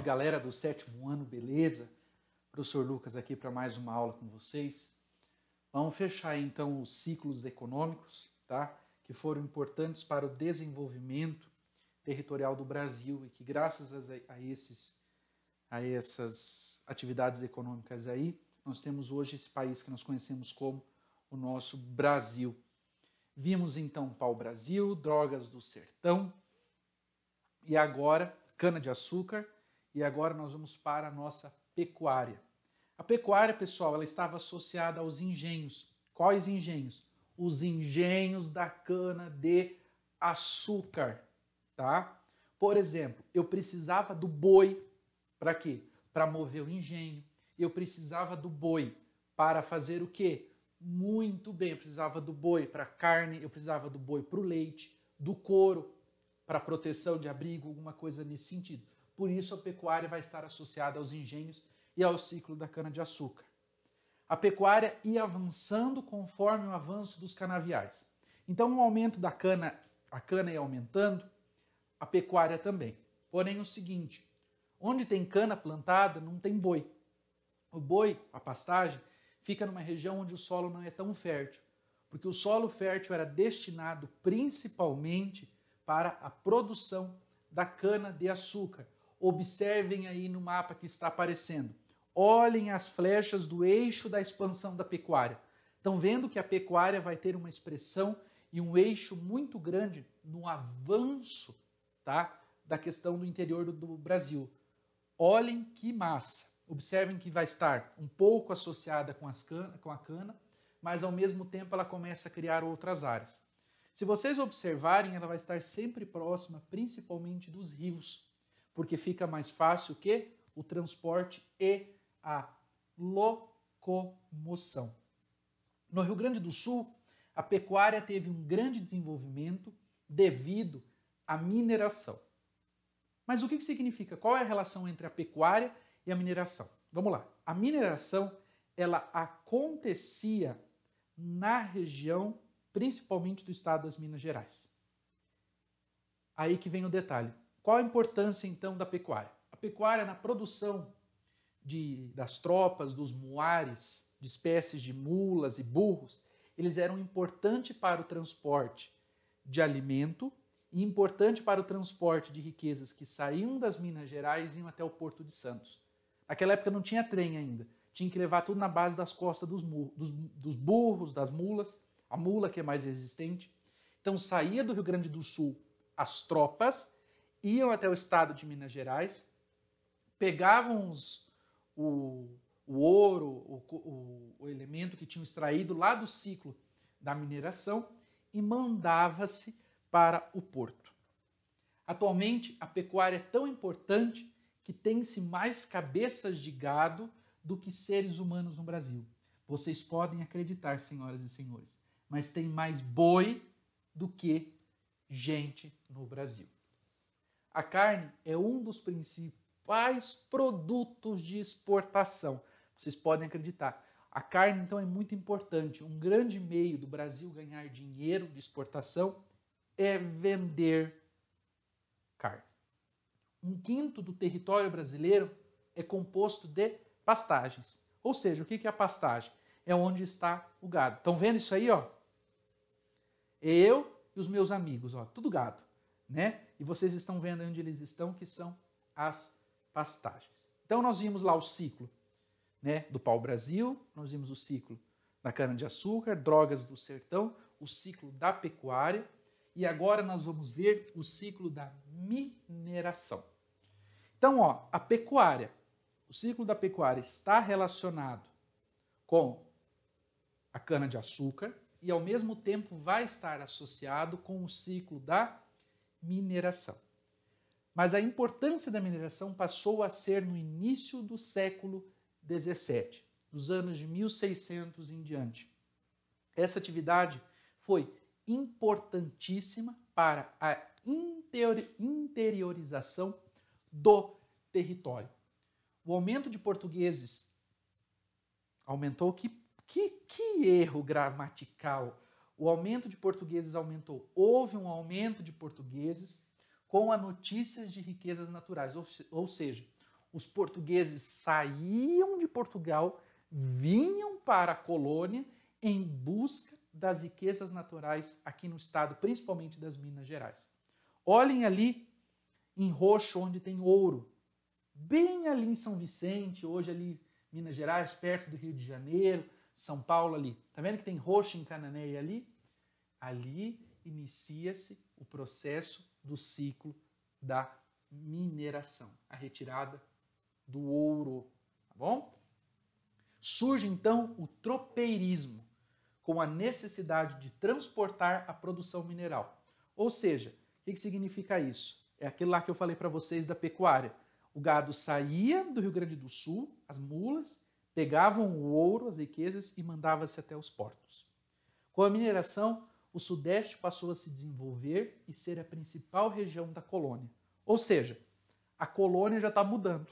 galera do 7º ano, beleza? Professor Lucas aqui para mais uma aula com vocês. Vamos fechar então os ciclos econômicos, tá? Que foram importantes para o desenvolvimento territorial do Brasil e que graças a essas atividades econômicas aí, nós temos hoje esse país que nós conhecemos como o nosso Brasil. Vimos então pau-brasil, drogas do sertão e agora cana-de-açúcar e agora nós vamos para a nossa pecuária. A pecuária, pessoal, ela estava associada aos engenhos. Quais engenhos? Os engenhos da cana-de-açúcar, tá? Por exemplo, eu precisava do boi para quê? Para mover o engenho. Eu precisava do boi para fazer o quê? Muito bem, eu precisava do boi para carne, eu precisava do boi para o leite, do couro para proteção de abrigo, alguma coisa nesse sentido. Por isso a pecuária vai estar associada aos engenhos e ao ciclo da cana-de-açúcar. A pecuária ia avançando conforme o avanço dos canaviais. Então, o aumento da cana, a cana ia aumentando, a pecuária também. Porém, o seguinte, onde tem cana plantada, não tem boi. O boi, a pastagem, fica numa região onde o solo não é tão fértil, porque o solo fértil era destinado principalmente para a produção da cana-de-açúcar. Observem aí no mapa que está aparecendo. Olhem as flechas do eixo da expansão da pecuária. Estão vendo que a pecuária vai ter uma expressão e um eixo muito grande no avanço, tá, da questão do interior do Brasil. Olhem que massa. Observem que vai estar um pouco associada com a cana, mas ao mesmo tempo ela começa a criar outras áreas. Se vocês observarem, ela vai estar sempre próxima, principalmente dos rios, porque fica mais fácil o transporte e a locomoção. No Rio Grande do Sul, a pecuária teve um grande desenvolvimento devido à mineração. Mas o que significa? Qual é a relação entre a pecuária e a mineração? Vamos lá. A mineração, ela acontecia na região, principalmente do estado das Minas Gerais. Aí que vem o detalhe. Qual a importância, então, da pecuária? A pecuária na produção das tropas, dos muares, de espécies de mulas e burros, eles eram importantes para o transporte de alimento e importante para o transporte de riquezas que saíam das Minas Gerais e iam até o Porto de Santos. Naquela época não tinha trem ainda, tinha que levar tudo na base das costas dos burros, das mulas, a mula que é mais resistente. Então saía do Rio Grande do Sul as tropas, iam até o estado de Minas Gerais, pegavam o ouro, o elemento que tinham extraído lá do ciclo da mineração e mandava-se para o porto. Atualmente, a pecuária é tão importante que tem-se mais cabeças de gado do que seres humanos no Brasil. Vocês podem acreditar, senhoras e senhores, mas tem mais boi do que gente no Brasil. A carne é um dos principais produtos de exportação. Vocês podem acreditar. A carne, então, é muito importante. Um grande meio do Brasil ganhar dinheiro de exportação é vender carne. 1/5 do território brasileiro é composto de pastagens. Ou seja, o que é a pastagem? É onde está o gado. Estão vendo isso aí, ó? Eu e os meus amigos, ó, tudo gado, né? E vocês estão vendo onde eles estão, que são as pastagens. Então nós vimos lá o ciclo, né, do pau-brasil, nós vimos o ciclo da cana-de-açúcar, drogas do sertão, o ciclo da pecuária e agora nós vamos ver o ciclo da mineração. Então, ó, a pecuária, o ciclo da pecuária está relacionado com a cana-de-açúcar e ao mesmo tempo vai estar associado com o ciclo da mineração. Mas a importância da mineração passou a ser no início do século XVII, dos anos de 1600 em diante. Essa atividade foi importantíssima para a interiorização do território. O aumento de portugueses aumentou. Que erro gramatical! O aumento de portugueses aumentou. Houve um aumento de portugueses com a notícias de riquezas naturais, ou seja, os portugueses saíam de Portugal, vinham para a colônia em busca das riquezas naturais aqui no estado, principalmente das Minas Gerais. Olhem ali em roxo onde tem ouro, bem ali em São Vicente, hoje ali Minas Gerais, perto do Rio de Janeiro, São Paulo ali. Tá vendo que tem roxo em Cananéia ali? Ali inicia-se o processo do ciclo da mineração, a retirada do ouro, tá bom? Surge então o tropeirismo, com a necessidade de transportar a produção mineral. Ou seja, o que significa isso? É aquilo lá que eu falei para vocês da pecuária. O gado saía do Rio Grande do Sul, as mulas, pegavam o ouro, as riquezas e mandava-se até os portos. Com a mineração, o Sudeste passou a se desenvolver e ser a principal região da colônia. Ou seja, a colônia já está mudando.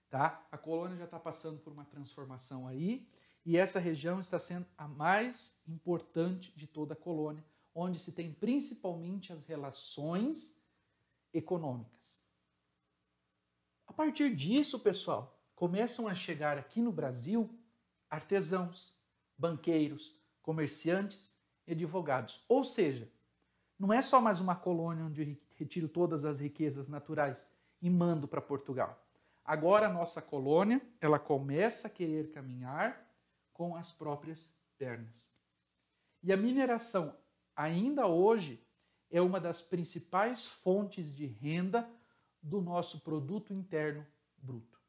Tá? A colônia já está passando por uma transformação aí e essa região está sendo a mais importante de toda a colônia, onde se tem principalmente as relações econômicas. A partir disso, pessoal, começam a chegar aqui no Brasil artesãos, banqueiros, comerciantes e advogados. Ou seja, não é só mais uma colônia onde eu retiro todas as riquezas naturais e mando para Portugal. Agora a nossa colônia, ela começa a querer caminhar com as próprias pernas. E a mineração, ainda hoje, é uma das principais fontes de renda do nosso produto interno bruto.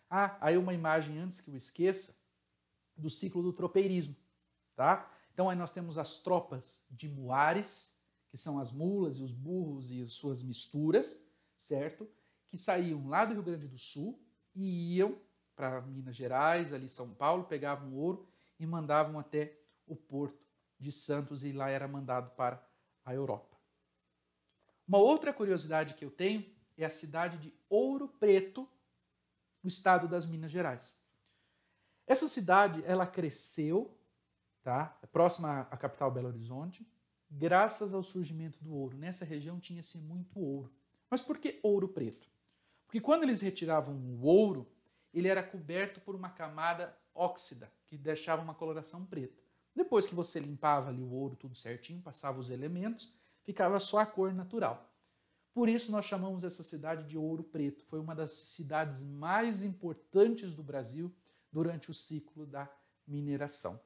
Ah, aí uma imagem antes que eu esqueça, do ciclo do tropeirismo, tá? Então aí nós temos as tropas de muares, que são as mulas e os burros e as suas misturas, certo? Que saíam lá do Rio Grande do Sul e iam para Minas Gerais, ali São Paulo, pegavam ouro e mandavam até o porto de Santos e lá era mandado para a Europa. Uma outra curiosidade que eu tenho é a cidade de Ouro Preto, no estado das Minas Gerais. Essa cidade, ela cresceu, tá? É próxima à capital Belo Horizonte, graças ao surgimento do ouro. Nessa região tinha-se muito ouro. Mas por que Ouro Preto? Porque quando eles retiravam o ouro, ele era coberto por uma camada óxida, que deixava uma coloração preta. Depois que você limpava ali o ouro tudo certinho, passava os elementos, ficava só a cor natural. Por isso nós chamamos essa cidade de Ouro Preto. Foi uma das cidades mais importantes do Brasil durante o ciclo da mineração.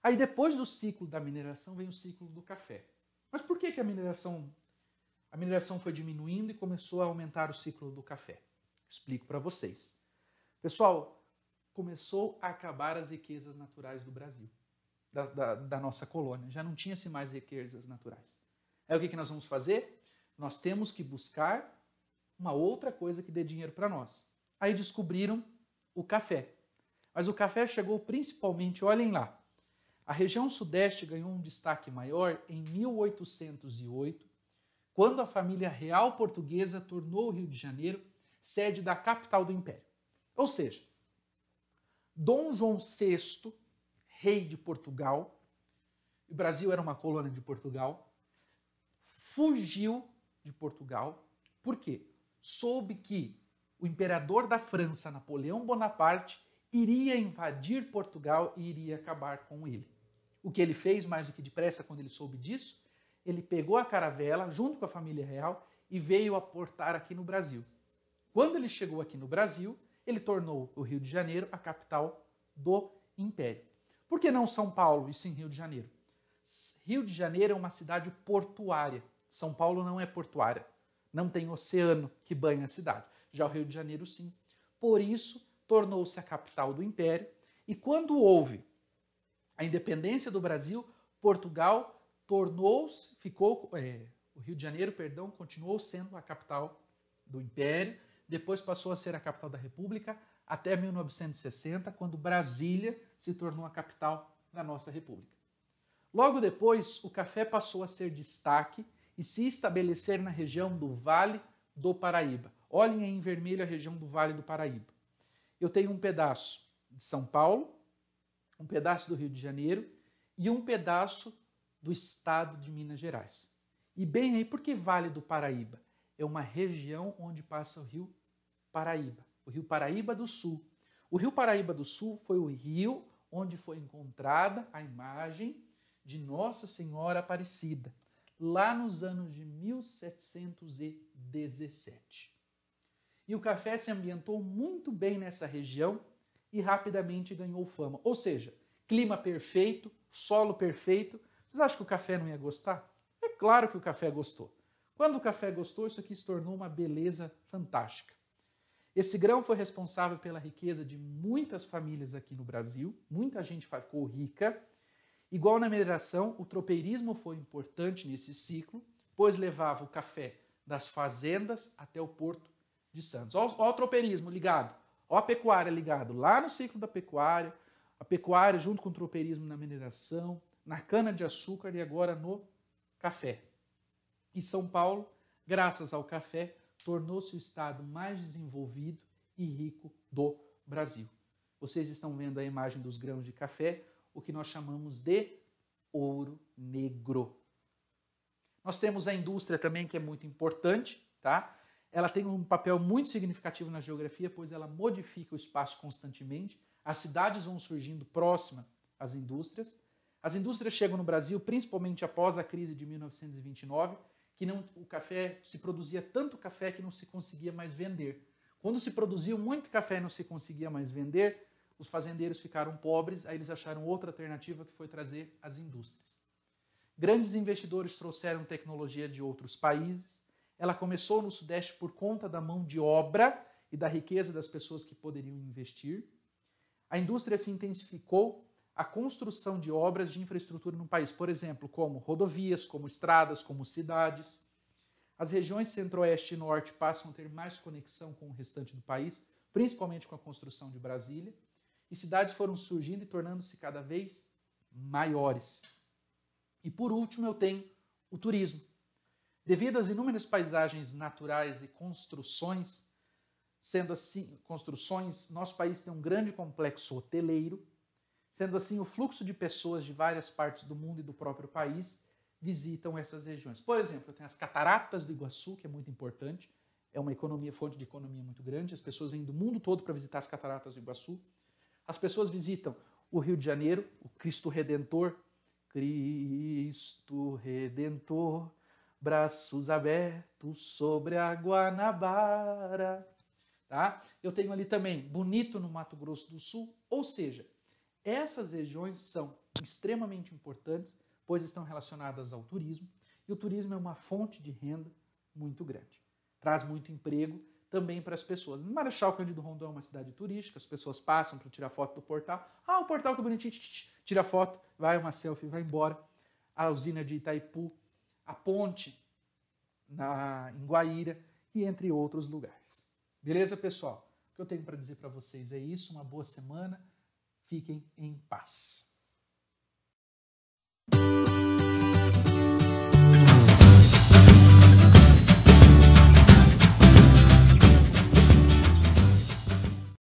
Aí depois do ciclo da mineração vem o ciclo do café. Mas por que a mineração foi diminuindo e começou a aumentar o ciclo do café? Explico para vocês. Pessoal, começou a acabar as riquezas naturais do Brasil, da nossa colônia. Já não tinha-se mais riquezas naturais. Aí o que nós vamos fazer? Nós temos que buscar uma outra coisa que dê dinheiro para nós. Aí descobriram o café. Mas o café chegou principalmente, olhem lá, a região sudeste ganhou um destaque maior em 1808, quando a família real portuguesa tornou o Rio de Janeiro sede da capital do Império. Ou seja, Dom João VI, rei de Portugal, o Brasil era uma colônia de Portugal, fugiu de Portugal. Por quê? Soube que o imperador da França, Napoleão Bonaparte, iria invadir Portugal e iria acabar com ele. O que ele fez, mais do que depressa, quando ele soube disso? Ele pegou a caravela, junto com a família real, e veio aportar aqui no Brasil. Quando ele chegou aqui no Brasil, ele tornou o Rio de Janeiro a capital do Império. Por que não São Paulo e sim Rio de Janeiro? Rio de Janeiro é uma cidade portuária. São Paulo não é portuária. Não tem oceano que banha a cidade. Já o Rio de Janeiro, sim. Por isso, tornou-se a capital do Império. E quando houve a independência do Brasil, Portugal o Rio de Janeiro, continuou sendo a capital do Império. Depois passou a ser a capital da República até 1960, quando Brasília se tornou a capital da nossa República. Logo depois, o café passou a ser destaque e se estabelecer na região do Vale do Paraíba. Olhem aí em vermelho a região do Vale do Paraíba. Eu tenho um pedaço de São Paulo, um pedaço do Rio de Janeiro e um pedaço do estado de Minas Gerais. E bem aí, por que Vale do Paraíba? É uma região onde passa o rio Paraíba, o rio Paraíba do Sul. O rio Paraíba do Sul foi o rio onde foi encontrada a imagem de Nossa Senhora Aparecida, lá nos anos de 1717. E o café se ambientou muito bem nessa região e rapidamente ganhou fama. Ou seja, clima perfeito, solo perfeito. Vocês acham que o café não ia gostar? É claro que o café gostou. Quando o café gostou, isso aqui se tornou uma beleza fantástica. Esse grão foi responsável pela riqueza de muitas famílias aqui no Brasil, muita gente ficou rica. Igual na mineração, o tropeirismo foi importante nesse ciclo, pois levava o café das fazendas até o porto de Santos. Olha o tropeirismo ligado, olha a pecuária ligado lá no ciclo da pecuária, a pecuária junto com o tropeirismo na mineração, na cana-de-açúcar e agora no café. E São Paulo, graças ao café, tornou-se o estado mais desenvolvido e rico do Brasil. Vocês estão vendo a imagem dos grãos de café, o que nós chamamos de ouro negro. Nós temos a indústria também, que é muito importante, tá? Ela tem um papel muito significativo na geografia, pois ela modifica o espaço constantemente. As cidades vão surgindo próximas às indústrias. As indústrias chegam no Brasil, principalmente após a crise de 1929, que o café se produzia tanto café que não se conseguia mais vender. Quando se produziu muito café e não se conseguia mais vender, os fazendeiros ficaram pobres, aí eles acharam outra alternativa que foi trazer as indústrias. Grandes investidores trouxeram tecnologia de outros países. Ela começou no Sudeste por conta da mão de obra e da riqueza das pessoas que poderiam investir. A indústria se intensificou, a construção de obras de infraestrutura no país, por exemplo, como rodovias, como estradas, como cidades. As regiões Centro-Oeste e Norte passam a ter mais conexão com o restante do país, principalmente com a construção de Brasília, e cidades foram surgindo e tornando-se cada vez maiores. E por último eu tenho o turismo. Devido às inúmeras paisagens naturais e construções, sendo assim, nosso país tem um grande complexo hoteleiro. Sendo assim, o fluxo de pessoas de várias partes do mundo e do próprio país visitam essas regiões. Por exemplo, eu tenho as Cataratas do Iguaçu, que é muito importante, é uma fonte de economia muito grande, as pessoas vêm do mundo todo para visitar as Cataratas do Iguaçu. As pessoas visitam o Rio de Janeiro, o Cristo Redentor, braços abertos sobre a Guanabara. Tá? Eu tenho ali também Bonito, no Mato Grosso do Sul, ou seja, essas regiões são extremamente importantes, pois estão relacionadas ao turismo, e o turismo é uma fonte de renda muito grande. Traz muito emprego também para as pessoas. Marechal Cândido Rondon é uma cidade turística, as pessoas passam para tirar foto do portal. Ah, o portal que bonitinho, tira foto, vai uma selfie, vai embora. A usina de Itaipu, a ponte em Guaíra e entre outros lugares. Beleza, pessoal? O que eu tenho para dizer para vocês é isso, uma boa semana. Fiquem em paz.